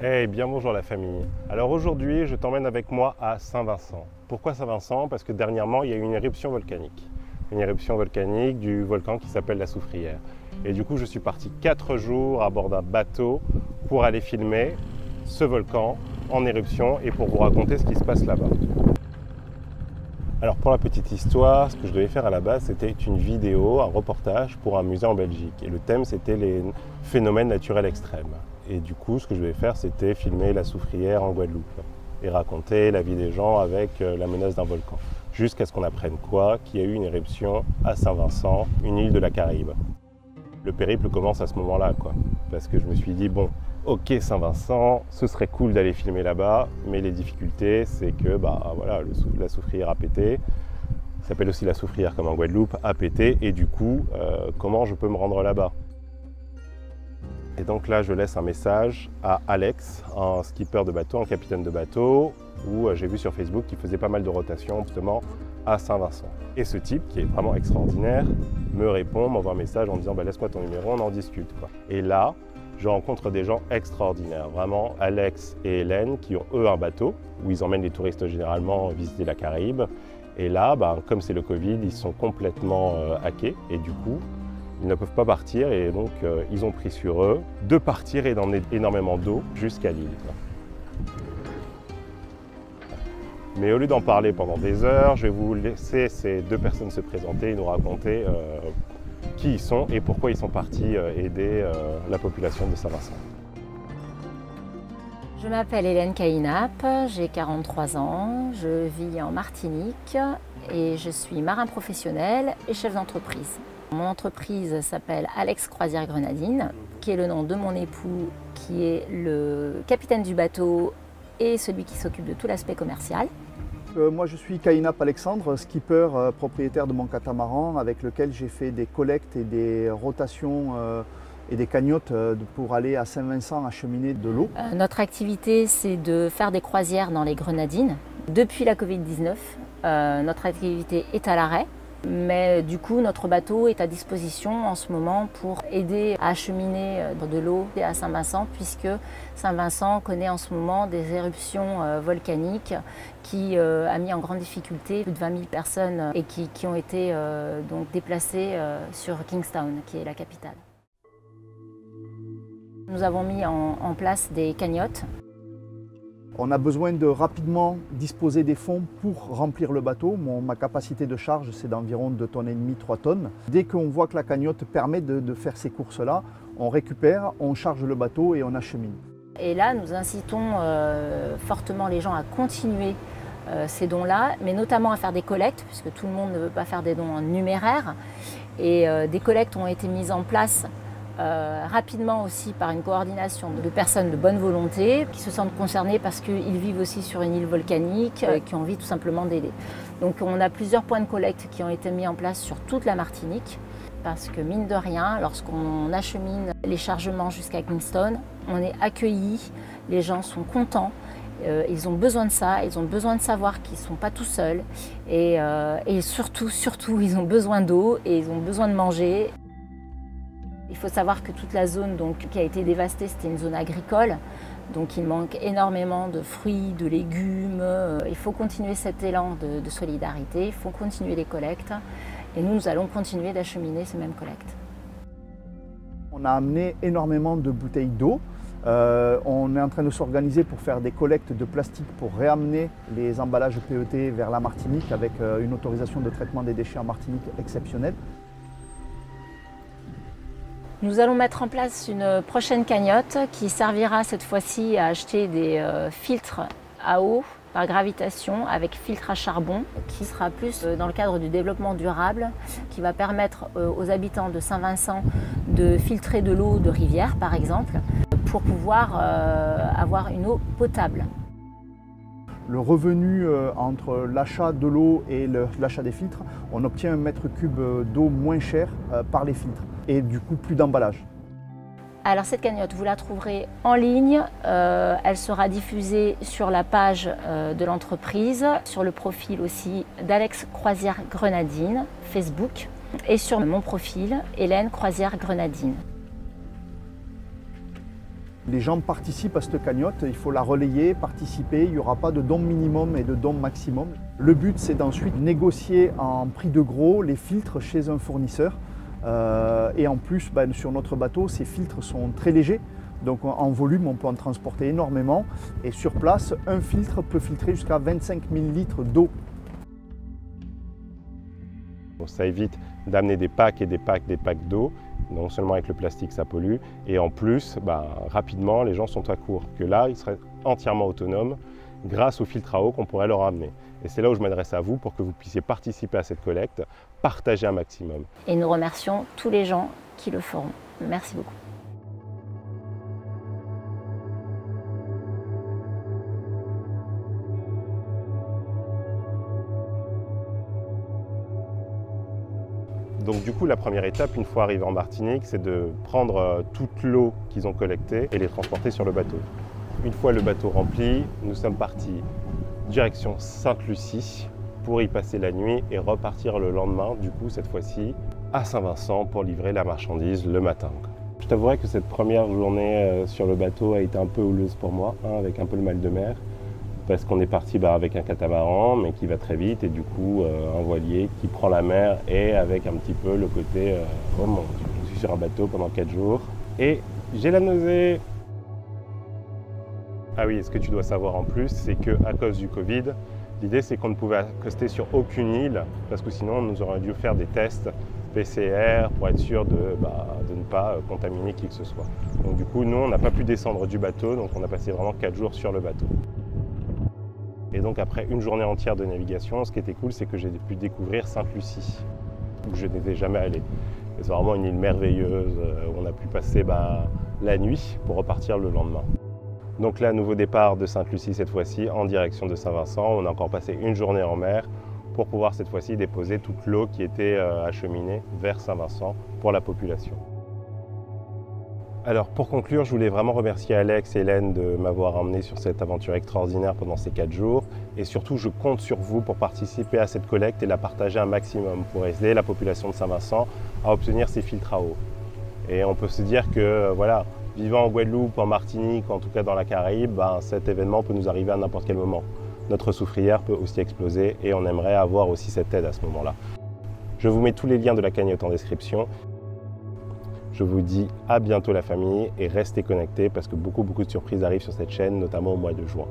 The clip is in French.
Eh bien bonjour la famille. Alors aujourd'hui je t'emmène avec moi à Saint-Vincent. Pourquoi Saint-Vincent? Parce que dernièrement il y a eu une éruption volcanique. Une éruption volcanique du volcan qui s'appelle la Soufrière. Et du coup je suis parti 4 jours à bord d'un bateau pour aller filmer ce volcan en éruption et pour vous raconter ce qui se passe là-bas. Alors pour la petite histoire, ce que je devais faire à la base c'était une vidéo, un reportage pour un musée en Belgique. Et le thème c'était les phénomènes naturels extrêmes. Et du coup, ce que je vais faire, c'était filmer la Soufrière en Guadeloupe et raconter la vie des gens avec la menace d'un volcan. Jusqu'à ce qu'on apprenne quoi? Qu'il y a eu une éruption à Saint-Vincent, une île de la Caraïbe. Le périple commence à ce moment-là, quoi. Parce que je me suis dit, bon, ok Saint-Vincent, ce serait cool d'aller filmer là-bas, mais les difficultés, c'est que voilà, la Soufrière a pété. Ça s'appelle aussi la Soufrière comme en Guadeloupe, a pété. Et du coup, comment je peux me rendre là-bas? Et donc là, je laisse un message à Alex, un skipper de bateau, un capitaine de bateau, où j'ai vu sur Facebook qu'il faisait pas mal de rotations justement à Saint-Vincent. Et ce type, qui est vraiment extraordinaire, me répond, m'envoie un message en me disant laisse-moi ton numéro, on en discute, quoi. Et là, je rencontre des gens extraordinaires, vraiment Alex et Hélène, qui ont eux un bateau, où ils emmènent les touristes généralement visiter la Caraïbe. Et là, comme c'est le Covid, ils sont complètement hackés, et du coup, ils ne peuvent pas partir et donc ils ont pris sur eux de partir et d'emmener énormément d'eau jusqu'à l'île. Mais au lieu d'en parler pendant des heures, je vais vous laisser ces deux personnes se présenter et nous raconter qui ils sont et pourquoi ils sont partis aider la population de Saint-Vincent. Je m'appelle Hélène Caïnap, j'ai 43 ans, je vis en Martinique et je suis marin professionnel et chef d'entreprise. Mon entreprise s'appelle Alex Croisière Grenadine, qui est le nom de mon époux, qui est le capitaine du bateau et celui qui s'occupe de tout l'aspect commercial. Moi je suis Caïnap Alexandre, skipper propriétaire de mon catamaran avec lequel j'ai fait des collectes et des rotations et des cagnottes pour aller à Saint-Vincent acheminer de l'eau. Notre activité c'est de faire des croisières dans les Grenadines. Depuis la Covid-19, notre activité est à l'arrêt. Mais du coup, notre bateau est à disposition en ce moment pour aider à acheminer de l'eau à Saint-Vincent, puisque Saint-Vincent connaît en ce moment des éruptions volcaniques qui a mis en grande difficulté plus de 20 000 personnes et qui ont été donc déplacées sur Kingstown, qui est la capitale. Nous avons mis en place des cagnottes. On a besoin de rapidement disposer des fonds pour remplir le bateau. Ma capacité de charge, c'est d'environ 2,5 tonnes, 3 tonnes. Dès qu'on voit que la cagnotte permet de faire ces courses-là, on récupère, on charge le bateau et on achemine. Et là, nous incitons fortement les gens à continuer ces dons-là, mais notamment à faire des collectes, puisque tout le monde ne veut pas faire des dons en numéraire. Et des collectes ont été mises en place rapidement aussi par une coordination de personnes de bonne volonté qui se sentent concernées parce qu'ils vivent aussi sur une île volcanique, qui ont envie tout simplement d'aider. Donc on a plusieurs points de collecte qui ont été mis en place sur toute la Martinique parce que mine de rien, lorsqu'on achemine les chargements jusqu'à Kingston, on est accueillis, les gens sont contents. Ils ont besoin de ça, ils ont besoin de savoir qu'ils ne sont pas tout seuls et surtout, ils ont besoin d'eau et ils ont besoin de manger. Il faut savoir que toute la zone qui a été dévastée, c'était une zone agricole, donc il manque énormément de fruits, de légumes. Il faut continuer cet élan de solidarité, il faut continuer les collectes et nous allons continuer d'acheminer ces mêmes collectes. On a amené énormément de bouteilles d'eau. On est en train de s'organiser pour faire des collectes de plastique pour réamener les emballages PET vers la Martinique avec une autorisation de traitement des déchets en Martinique exceptionnelle. Nous allons mettre en place une prochaine cagnotte qui servira cette fois-ci à acheter des filtres à eau par gravitation avec filtre à charbon qui sera plus dans le cadre du développement durable qui va permettre aux habitants de Saint-Vincent de filtrer de l'eau de rivière par exemple pour pouvoir avoir une eau potable. Le revenu entre l'achat de l'eau et l'achat des filtres, on obtient un mètre cube d'eau moins cher par les filtres et du coup plus d'emballage. Alors cette cagnotte, vous la trouverez en ligne, elle sera diffusée sur la page de l'entreprise, sur le profil aussi d'Alex Croisière Grenadine, Facebook, et sur mon profil, Hélène Croisière Grenadine. Les gens participent à cette cagnotte, il faut la relayer, participer, il n'y aura pas de don minimum et de don maximum. Le but, c'est d'ensuite négocier en prix de gros les filtres chez un fournisseur. Et en plus, sur notre bateau, ces filtres sont très légers. Donc en volume, on peut en transporter énormément. Et sur place, un filtre peut filtrer jusqu'à 25 000 litres d'eau. Ça évite d'amener des packs et des packs d'eau. Non seulement avec le plastique, ça pollue. Et en plus, rapidement, les gens sont à court. Que là, ils seraient entièrement autonomes grâce au filtre à eau qu'on pourrait leur amener. Et c'est là où je m'adresse à vous pour que vous puissiez participer à cette collecte, partager un maximum. Et nous remercions tous les gens qui le feront. Merci beaucoup. Donc du coup, la première étape, une fois arrivé en Martinique, c'est de prendre toute l'eau qu'ils ont collectée et les transporter sur le bateau. Une fois le bateau rempli, nous sommes partis direction Sainte-Lucie pour y passer la nuit et repartir le lendemain, du coup cette fois-ci, à Saint-Vincent pour livrer la marchandise le matin. Je t'avouerai que cette première journée sur le bateau a été un peu houleuse pour moi, avec un peu le mal de mer. Parce qu'on est parti avec un catamaran, mais qui va très vite, et du coup un voilier qui prend la mer, et avec un petit peu le côté oh mon Dieu, je suis sur un bateau pendant 4 jours, et j'ai la nausée. Ah oui, et ce que tu dois savoir en plus, c'est qu'à cause du Covid, l'idée c'est qu'on ne pouvait accoster sur aucune île, parce que sinon nous aurions dû faire des tests PCR pour être sûr de ne pas contaminer qui que ce soit. Donc du coup, nous on n'a pas pu descendre du bateau, donc on a passé vraiment 4 jours sur le bateau. Et donc après une journée entière de navigation, ce qui était cool, c'est que j'ai pu découvrir Sainte-Lucie, où je n'étais jamais allé. C'est vraiment une île merveilleuse où on a pu passer la nuit pour repartir le lendemain. Donc là, nouveau départ de Sainte-Lucie cette fois-ci, en direction de Saint-Vincent. On a encore passé une journée en mer pour pouvoir cette fois-ci déposer toute l'eau qui était acheminée vers Saint-Vincent pour la population. Alors pour conclure, je voulais vraiment remercier Alex et Hélène de m'avoir emmené sur cette aventure extraordinaire pendant ces 4 jours. Et surtout, je compte sur vous pour participer à cette collecte et la partager un maximum pour aider la population de Saint-Vincent à obtenir ces filtres à eau. Et on peut se dire que voilà, vivant en Guadeloupe, en Martinique, en tout cas dans la Caraïbe, cet événement peut nous arriver à n'importe quel moment. Notre soufrière peut aussi exploser et on aimerait avoir aussi cette aide à ce moment-là. Je vous mets tous les liens de la cagnotte en description. Je vous dis à bientôt la famille et restez connectés parce que beaucoup de surprises arrivent sur cette chaîne, notamment au mois de juin.